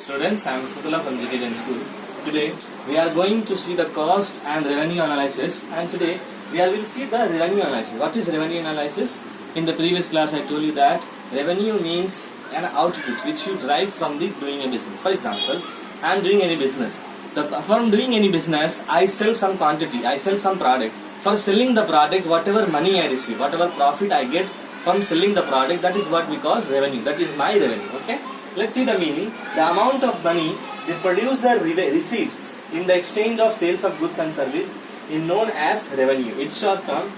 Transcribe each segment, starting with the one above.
Students, I am Smutala from GK School. Today we are going to see the cost and revenue analysis, and today we will see the revenue analysis. What is revenue analysis? In the previous class I told you that revenue means an output which you derive from the doing a business. For example, I am doing any business. From doing any business, I sell some quantity, I sell some product. For selling the product, whatever money I receive, whatever profit I get from selling the product, that is what we call revenue. That is my revenue. Okay. Let's see the meaning. The amount of money the producer receives in the exchange of sales of goods and service is known as revenue. Its short term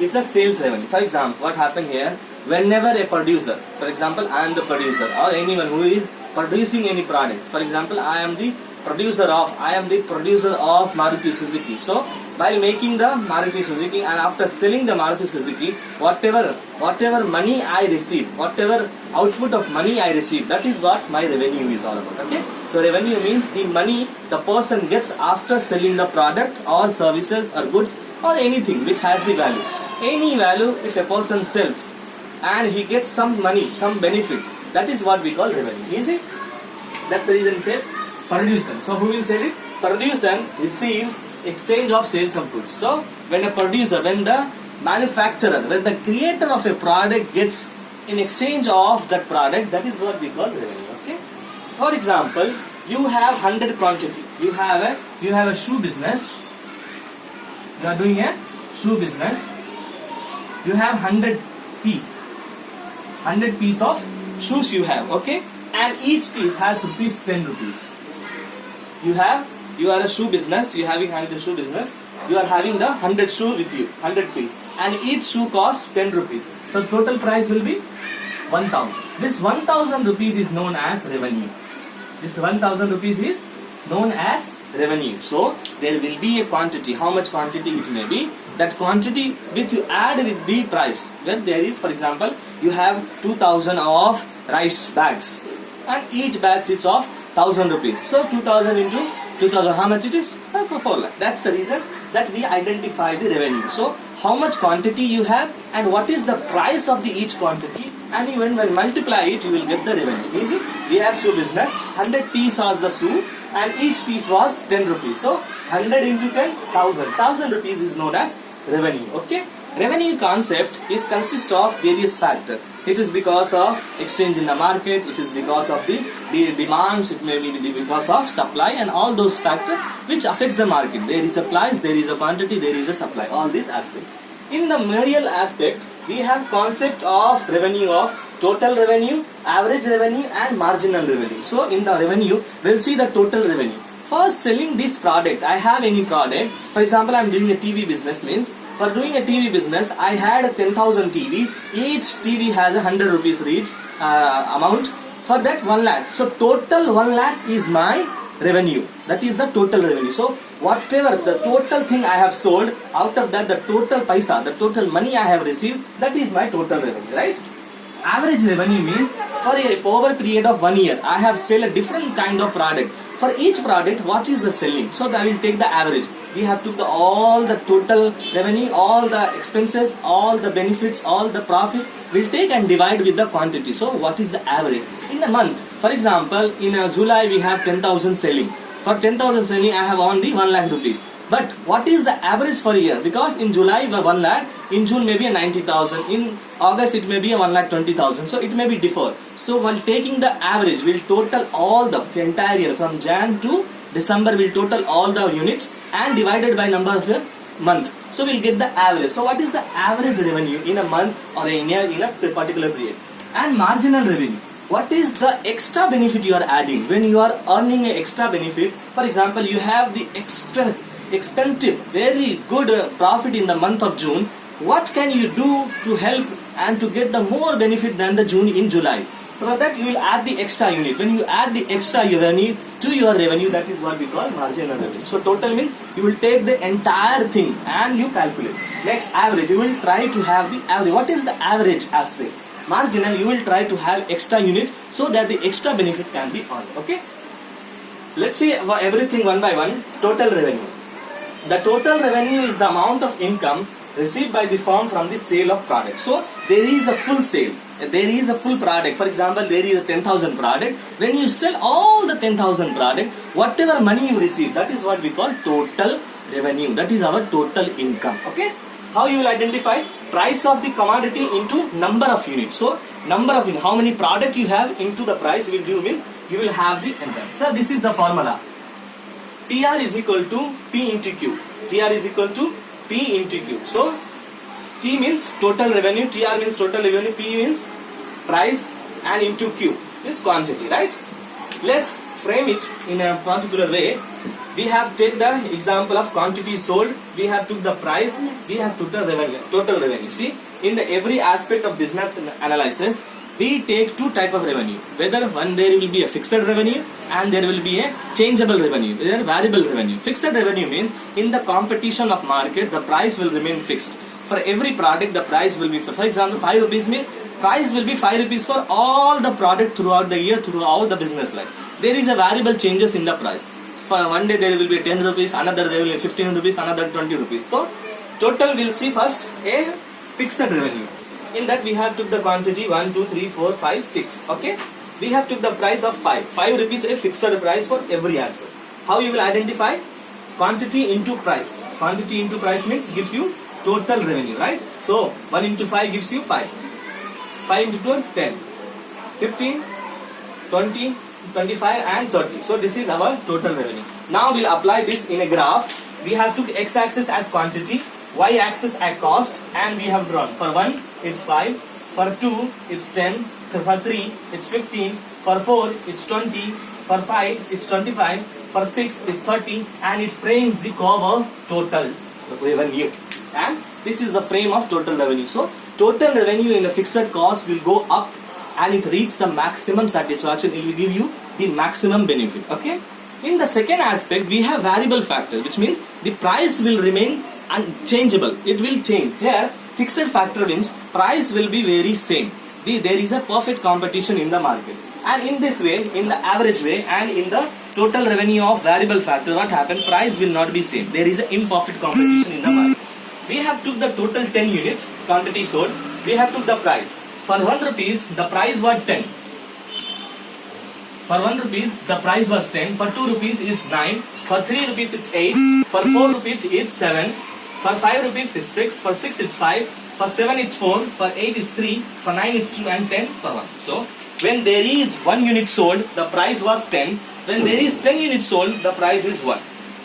is a sales revenue. For example, what happened here? Whenever a producer, for example, I am the producer, or anyone who is producing any product. For example, I am the producer of Maruti Suzuki. So while making the Maruti Suzuki and after selling the Maruti Suzuki, whatever money I receive, whatever output of money I receive, that is what my revenue is all about. Okay. So revenue means the money the person gets after selling the product or services or goods or anything which has the value. Any value if a person sells and he gets some money, some benefit, that is what we call revenue. Easy? That's the reason it says producer. So who will sell it? Producer receives exchange of sales of goods. So when the manufacturer, when the creator of a product gets in exchange of that product, that is what we call revenue. Okay. For example, you have 100 quantity. You have a shoe business. You are doing a shoe business. You have 100 piece of shoes you have. Okay. And each piece has rupees 10 rupees. You are a shoe business, you are having 100 shoe business, you are having the 100 shoe with you, 100 piece, and each shoe costs 10 rupees. So total price will be 1000. This 1000 rupees is known as revenue. This 1000 rupees is known as revenue. So there will be a quantity, how much quantity it may be, that quantity which you add with the price. When there is, for example, you have 2000 of rice bags, and each bag is of 1000 rupees. So 2000 into 2000, how much it is? 4 lakh. That's the reason that we identify the revenue. So how much quantity you have and what is the price of the each quantity, and even when multiply it, you will get the revenue. Easy? We have shoe business, 100 piece was the shoe and each piece was 10 rupees. So 100 into 10, 1000. 1000 rupees is known as revenue. Okay. Revenue concept consists of various factors. It is because of exchange in the market, it is because of the demands, it may be because of supply, and all those factors which affects the market. There is a price, there is a quantity, there is a supply, all these aspects. In the material aspect, we have concept of revenue of total revenue, average revenue and marginal revenue. So in the revenue, we'll see the total revenue. For selling this product, I have any product, for example, I am doing a TV business, means for doing a TV business, I had a 10,000 TV. Each TV has 100 rupees each amount. For that 1 lakh. So total 1 lakh is my revenue. That is the total revenue. So whatever the total thing I have sold, out of that the total paisa, the total money I have received, that is my total revenue, right? Average revenue means for over period of 1 year, I have sold a different kind of product. For each product, what is the selling? So I will take the average. We have took all the total revenue, all the expenses, all the benefits, all the profit. We'll take and divide with the quantity. So what is the average? In a month, for example, in July we have 10,000 selling. For 10,000 selling, I have only 1 lakh rupees. But what is the average for a year? Because in July we have 1 lakh, in June maybe a 90,000, in August it may be a 1,20,000. So it may be differ. So while taking the average, we'll total all the entire year from Jan to December. We'll total all the units and divided by number of a month. So we'll get the average. So what is the average revenue in a month or in a particular period? And marginal revenue. What is the extra benefit you are adding when you are earning an extra benefit? For example, you have the expensive, very good profit in the month of June. What can you do to help and to get the more benefit than the June in July? So for that you will add the extra unit. When you add the extra revenue to your revenue, that is what we call marginal revenue. So total means you will take the entire thing and you calculate. Next, average. You will try to have the average. What is the average aspect? Marginal, you will try to have extra units so that the extra benefit can be earned. Okay. Let's see everything one by one. Total revenue. The total revenue is the amount of income received by the firm from the sale of product. So there is a full sale. There is a full product. For example, there is a 10,000 product. When you sell all the 10,000 product, whatever money you receive, that is what we call total revenue. That is our total income. Okay. How you will identify? Price of the commodity into number of units. So number of units, how many product you have into the price will give means you will have the income. So this is the formula. TR is equal to P into Q. TR is equal to P into Q. So T means total revenue, TR means total revenue, P means price, and into Q is quantity, right? Let's frame it in a particular way. We have take the example of quantity sold, we have took the price, we have took the revenue, total revenue. See, in the every aspect of business analysis, we take two type of revenue. Whether one there will be a fixed revenue and there will be a changeable revenue, there variable revenue. Fixed revenue means in the competition of market, the price will remain fixed. For every product, the price will be, for example, 5 rupees means price will be 5 rupees for all the product throughout the year, throughout the business life. There is a variable changes in the price. For one day there will be 10 rupees, another there will be 15 rupees, another 20 rupees. So total we'll see first a fixed revenue. In that we have took the quantity 1, 2, 3, 4, 5, 6. Okay. We have took the price of 5. 5 rupees a fixed price for every article. How you will identify? Quantity into price. Quantity into price means gives you total revenue, right? So 1 into 5 gives you 5. 5 into 2, 10. 15, 20, 25 and 30. So this is our total revenue. Now we'll apply this in a graph. We have took x-axis as quantity, y-axis as cost, and we have drawn. For 1 it's 5, for 2 it's 10, for 3 it's 15, for 4 it's 20, for 5 it's 25, for 6 it's 30, and it frames the curve of total revenue. And this is the frame of total revenue. So total revenue in a fixed cost will go up and it reaches the maximum satisfaction. It will give you the maximum benefit. Okay. In the second aspect, we have variable factor, which means the price will remain unchangeable. It will change. Here, fixed factor means price will be very same. There is a perfect competition in the market. And in this way, in the average way, and in the total revenue of variable factor, what happens? Price will not be same. There is an imperfect competition in the market. We have took the total 10 units, quantity sold. We have took the price. For 1 rupees, the price was 10. For 1 rupees, the price was 10. For 2 rupees, it's 9. For 3 rupees, it's 8. For 4 rupees, it's 7. For 5 rupees, it's 6. For 6, it's 5. For 7, it's 4. For 8, it's 3. For 9, it's 2. And 10 for 1. So, when there is 1 unit sold, the price was 10. When there is 10 units sold, the price is 1.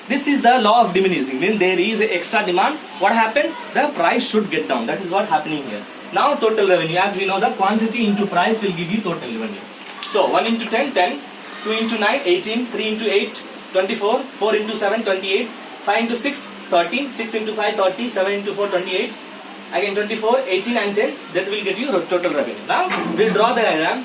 This is the law of diminishing. When there is extra demand, what happened? The price should get down. That is what happening here. Now total revenue. As we know, the quantity into price will give you total revenue. So 1 into 10, 10. 2 into 9, 18. 3 into 8, 24. 4 into 7, 28. 5 into 6, 30. 6 into 5, 30. 7 into 4, 28. Again 24, 18 and 10. That will get you total revenue. Now we'll draw the diagram.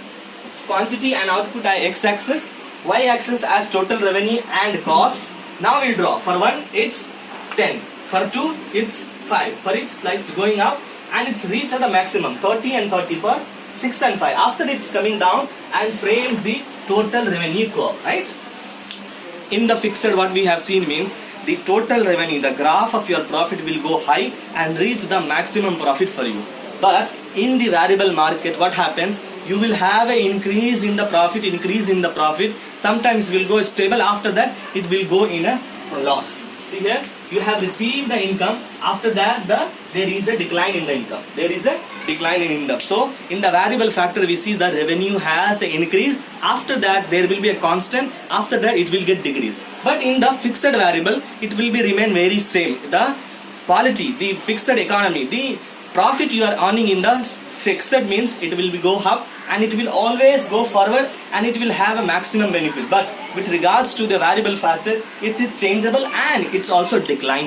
Quantity and output are x-axis. Y-axis as total revenue and cost. Now we'll draw. For 1, it's 10. For 2, it's 5. For it's like it's going up and it's reached at the maximum 30 and 30 for 6 and 5. After it's coming down and frames the total revenue curve, right? In the fixed, what we have seen means the total revenue, the graph of your profit will go high and reach the maximum profit for you. But in the variable market, what happens? You will have an increase in the profit, sometimes will go stable, after that it will go in a loss. See here, you have received the income, after that there is a decline in the income. There is a decline in income. So in the variable factor we see the revenue has an increase, after that there will be a constant, after that it will get decreased. But in the fixed variable, it will be remain very same. The quality, the fixed economy, the profit you are earning in the fixed means it will go up and it will always go forward and it will have a maximum benefit. But with regards to the variable factor, it is changeable and it's also declining.